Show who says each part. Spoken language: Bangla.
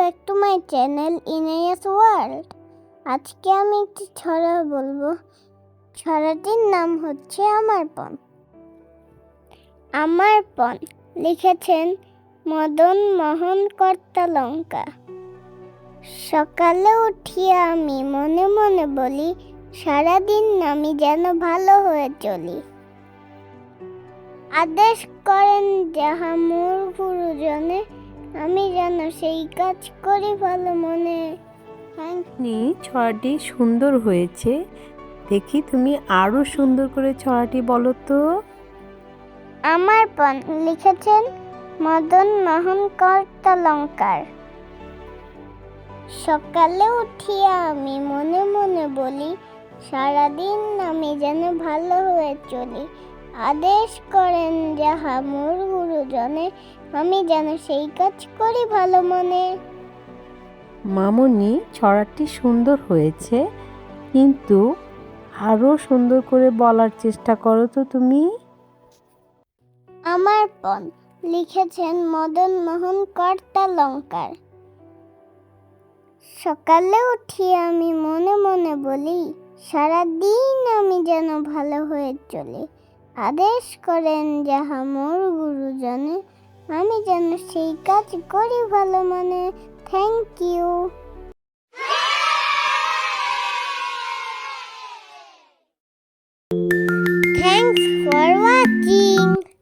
Speaker 1: Back to my channel Inayas world. আজকে আমি একটি ছড়া বলবো। ছড়াটির নাম হচ্ছে আমার পণ। আমার পণ লিখেছেন মদন মোহন কর্তালঙ্কা। সকালে উঠিয়া আমি মনে মনে বলি, সারাদিন আমি যেন ভালো হয়ে চলি। আদেশ করেন যাহা মোর গুরুজনে, আমি যেন সেই কাজ করি ভালো মনে।
Speaker 2: ছড়াটি সুন্দর হয়েছে। দেখি তুমি আরো সুন্দর করে ছড়াটি বলো তো।
Speaker 1: আমার পণ লিখেছেন মদন মোহন কর্তালঙ্কার। সকালে উঠিয়া আমি মনে মনে বলি, সারাদিন আমি যেন ভালো হয়ে চলি। আদেশ করেন যাহা মোর গুরুজনে, আমি যেন সেই কাজ করি ভালো মনে।
Speaker 2: মামুনি, ছড়াটি সুন্দর হয়েছে, কিন্তু আরো সুন্দর করে বলার চেষ্টা করো তো তুমি।
Speaker 1: আমার পণ লিখেছেন মদন মোহন কর্তালঙ্কার। সকালে উঠিয়ে আমি মনে মনে বলি, সারাদিন আমি যেন ভালো হয়ে চলি। আদেশ করেন যাহা মোর গুরুজনে, আমি যেন সেই কাজ করি ভালো মনে। Thank you.